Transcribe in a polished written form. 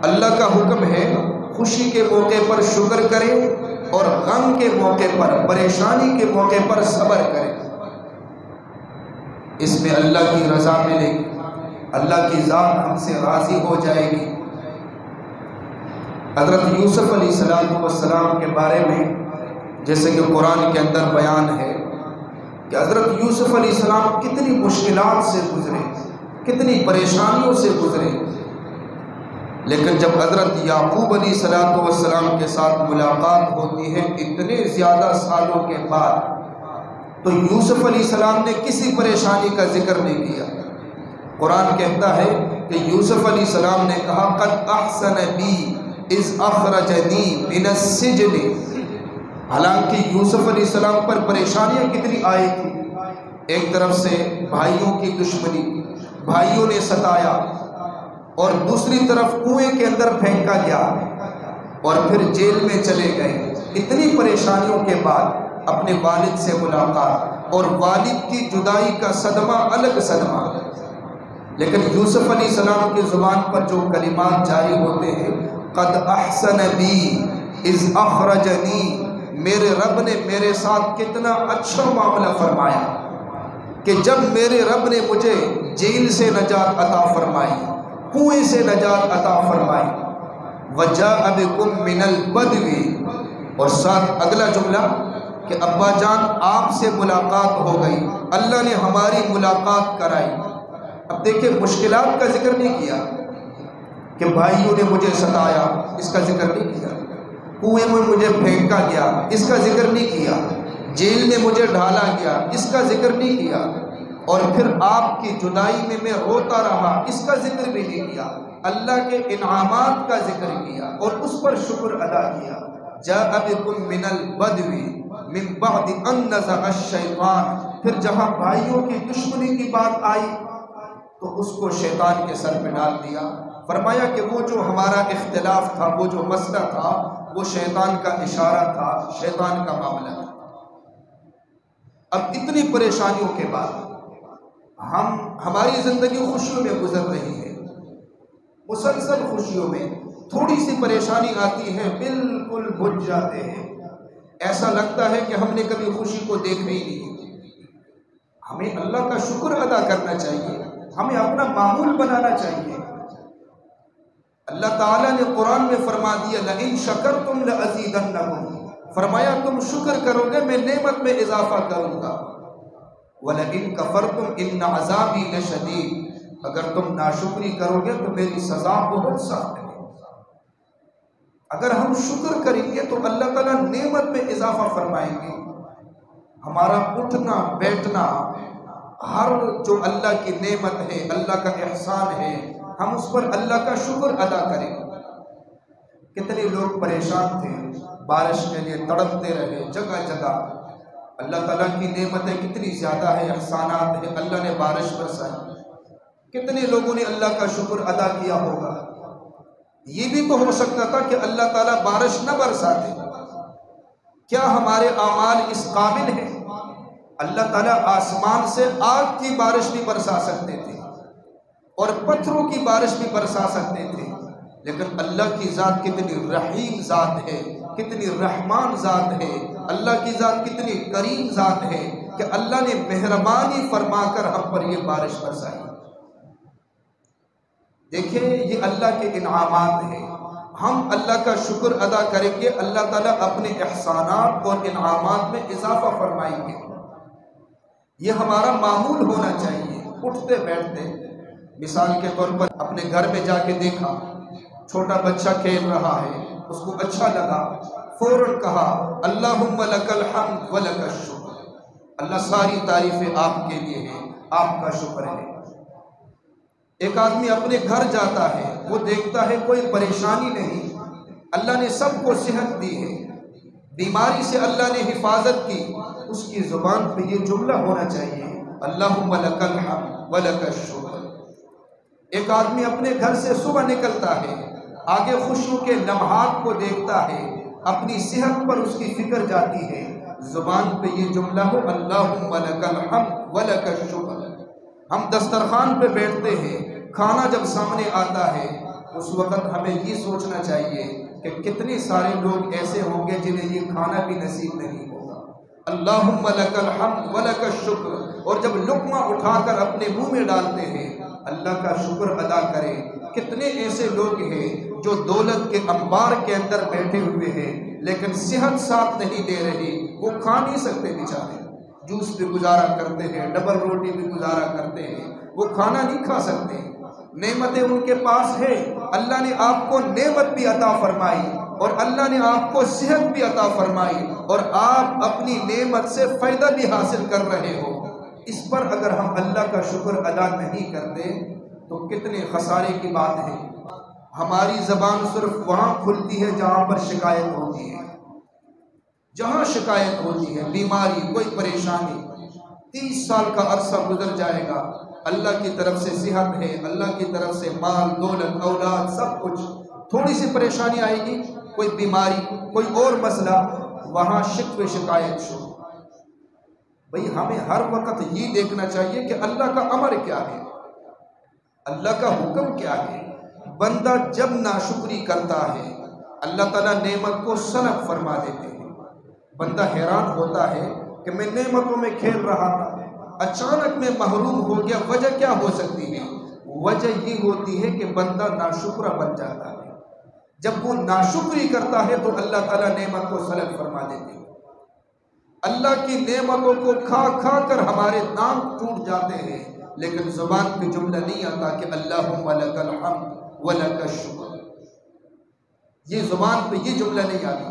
اللہ کا حکم ہے خوشی کے موقع پر شکر کریں اور غم کے موقع پر، پریشانی کے موقع پر صبر کریں۔ اس میں اللہ کی رضا ملے گی، اللہ کی ذات ہم سے راضی ہو جائے گی۔ حضرت یوسف علیہ السلام کے بارے میں جیسے کہ قرآن کے اندر بیان ہے کہ حضرت یوسف علیہ السلام کتنی مشکلات سے گزرے، کتنی پریشانیوں سے گزرے، لیکن جب حضرت یعقوب علیہ السلام کے ساتھ ملاقات ہوتی ہے اتنے زیادہ سالوں کے بعد، تو یوسف علیہ السلام نے کسی پریشانی کا ذکر نہیں کیا۔ قرآن کہتا ہے کہ یوسف علیہ السلام نے کہا قد احسن بی اذ اخرجنی من السجن، حالانکہ یوسف علیہ السلام پر پریشانیاں کتنی آئی تھی۔ ایک طرف سے بھائیوں کی دشمنی، بھائیوں نے ستایا، اور دوسری طرف کنویں کے اندر پھینکا گیا، اور پھر جیل میں چلے گئے۔ اتنی پریشانیوں کے بعد اپنے والد سے ملاقات، اور والد کی جدائی کا صدمہ الگ صدمہ، لیکن یوسف علیہ السلام کی زبان پر جو کلمات جاری ہوتے ہیں قد احسن بی اذ اخرجنی، میرے رب نے میرے ساتھ کتنا اچھا معاملہ فرمایا کہ جب میرے رب نے مجھے جیل سے نجات عطا فرمائی، کنویں سے نجات عطا فرمائی، وجاء بکم من البدو، اور ساتھ اگلا جملہ کہ ابا جان آپ سے ملاقات ہو گئی، اللہ نے ہماری ملاقات کرائی۔ اب دیکھیں مشکلات کا ذکر نہیں کیا کہ بھائیوں نے مجھے ستایا، اس کا ذکر نہیں کیا، کنویں میں مجھے پھینکا گیا، اس کا ذکر نہیں کیا، جیل میں مجھے ڈھالا گیا، اس کا ذکر نہیں کیا، اور پھر آپ کی جدائی میں روتا رہا، اس کا ذکر بھی نہیں کیا۔ اللہ کے انعامات کا ذکر کیا اور اس پر شکر ادا کیا۔ جاء بکم من البدو من بعد ان نزغ الشیطان، پھر جہاں بھائیوں کی دشمنی کی بات آئی تو اس کو شیطان کے سر پہ ڈال دیا، فرمایا کہ وہ جو ہمارا اختلاف تھا، وہ جو مسئلہ تھا، وہ شیطان کا اشارہ تھا، شیطان کا معاملہ تھا۔ اب اتنی پریشانیوں کے بعد ہماری زندگی خوشیوں میں گزر رہی ہے، مسلسل خوشیوں میں، تھوڑی سی پریشانی آتی ہے بالکل بجھ جاتے ہیں، ایسا لگتا ہے کہ ہم نے کبھی خوشی کو دیکھا ہی نہیں۔ ہمیں اللہ کا شکر ادا کرنا چاہیے، ہمیں اپنا معمول بنانا چاہیے۔ اللہ تعالیٰ نے قرآن میں فرما دیا لئن شکرتم لأزیدنکم، فرمایا تم شکر کرو گے میں نعمت میں اضافہ کروں گا، وَلَئِن كَفَرْتُمْ إِنَّ عَذَابِي لَشَدِيدٌ، اگر تم ناشکری کرو گے تو میری سزا بہت سخت ہے۔ اگر ہم شکر کریں گے تو اللہ تعالیٰ نعمت میں اضافہ فرمائیں گے۔ ہمارا اٹھنا بیٹھنا، ہر جو اللہ کی نعمت ہے، اللہ کا احسان ہے، ہم اس پر اللہ کا شکر ادا کریں۔ کتنے لوگ پریشان تھے، بارش کے لیے تڑپتے رہے جگہ جگہ، اللہ تعالیٰ کی نعمتیں کتنی زیادہ ہیں، احسانات ہیں، اللہ نے بارش برسائی، کتنے لوگوں نے اللہ کا شکر ادا کیا ہوگا۔ یہ بھی تو ہو سکتا تھا کہ اللہ تعالیٰ بارش نہ برساتے، کیا ہمارے اعمال اس قابل ہیں؟ اللہ تعالیٰ آسمان سے آگ کی بارش بھی برسا سکتے تھے اور پتھروں کی بارش بھی برسا سکتے تھے، لیکن اللہ کی ذات کتنی رحیم ذات ہے، کتنی رحمان ذات ہے، اللہ کی ذات کتنی کریم ذات ہے کہ اللہ نے مہربانی فرما کر ہم پر یہ بارش برسائی۔ دیکھیں یہ اللہ کے انعامات ہیں، ہم اللہ کا شکر ادا کریں گے، اللہ تعالیٰ اپنے احسانات اور انعامات میں اضافہ فرمائیں گے۔ یہ ہمارا معمول ہونا چاہیے۔ اٹھتے بیٹھتے، مثال کے طور پر اپنے گھر میں جا کے دیکھا چھوٹا بچہ کھیل رہا ہے، اس کو اچھا لگا، فوراً کہا اللہم لک الحمد ولک الشکر، اللہ ساری تعریفیں آپ کے لیے ہیں، آپ کا شکر ہے۔ ایک آدمی اپنے گھر جاتا ہے، وہ دیکھتا ہے کوئی پریشانی نہیں، اللہ نے سب کو صحت دی ہے، بیماری سے اللہ نے حفاظت کی، اس کی زبان پہ یہ جملہ ہونا چاہیے اللہم لک الحمد ولک الشکر۔ ایک آدمی اپنے گھر سے صبح نکلتا ہے، آگے خوشیوں کے لمحات کو دیکھتا ہے، اپنی صحت پر اس کی فکر جاتی ہے، زبان پہ یہ جملہ ہو اللہم لک الحمد ولک الشکر۔ ہم دسترخوان پہ بیٹھتے ہیں، کھانا جب سامنے آتا ہے اس وقت ہمیں یہ سوچنا چاہیے کہ کتنے سارے لوگ ایسے ہوں گے جنہیں یہ کھانا بھی نصیب نہیں ہوگا۔ اللہم لک الحمد ولک الشکر، اور جب لقمہ اٹھا کر اپنے منہ میں ڈالتے ہیں اللہ کا شکر ادا کریں۔ کتنے ایسے لوگ ہیں جو دولت کے انبار کے اندر بیٹھے ہوئے ہیں لیکن صحت ساتھ نہیں دے رہی، وہ کھا نہیں سکتے بیچارے، جوس بھی گزارا کرتے ہیں، ڈبل روٹی بھی گزارا کرتے ہیں، وہ کھانا نہیں کھا سکتے۔ نعمتیں ان کے پاس ہے، اللہ نے آپ کو نعمت بھی عطا فرمائی اور اللہ نے آپ کو صحت بھی عطا فرمائی اور آپ اپنی نعمت سے فائدہ بھی حاصل کر رہے ہو۔ اس پر اگر ہم اللہ کا شکر ادا نہیں کرتے تو کتنے خسارے کی بات ہے۔ ہماری زبان صرف وہاں کھلتی ہے جہاں پر شکایت ہوتی ہے، جہاں شکایت ہوتی ہے، بیماری، کوئی پریشانی۔ 30 سال کا عرصہ گزر جائے گا، اللہ کی طرف سے صحت ہے، اللہ کی طرف سے مال، دولت، اولاد، سب کچھ، تھوڑی سی پریشانی آئے گی، کوئی بیماری، کوئی اور مسئلہ، وہاں شکوے شکایت شروع۔ بھئی ہمیں ہر وقت یہ دیکھنا چاہیے کہ اللہ کا امر کیا ہے، اللہ کا حکم کیا ہے۔ بندہ جب ناشکری کرتا ہے اللہ تعالیٰ نعمت کو سلب فرما دیتے ہیں۔ بندہ حیران ہوتا ہے کہ میں نعمتوں میں کھیل رہا تھا، اچانک میں محروم ہو گیا، وجہ کیا ہو سکتی ہے؟ وجہ یہ ہوتی ہے کہ بندہ ناشکرہ بن جاتا ہے۔ جب وہ ناشکری کرتا ہے تو اللہ تعالیٰ نعمت کو سلب فرما دیتے ہیں۔ اللہ کی نعمتوں کو کھا کھا کر ہمارے دانت ٹوٹ جاتے ہیں لیکن زبان پہ جملہ نہیں آتا کہ اللہم لک الحمد ولک الشکر، یہ زبان پہ یہ جملہ نہیں آتا۔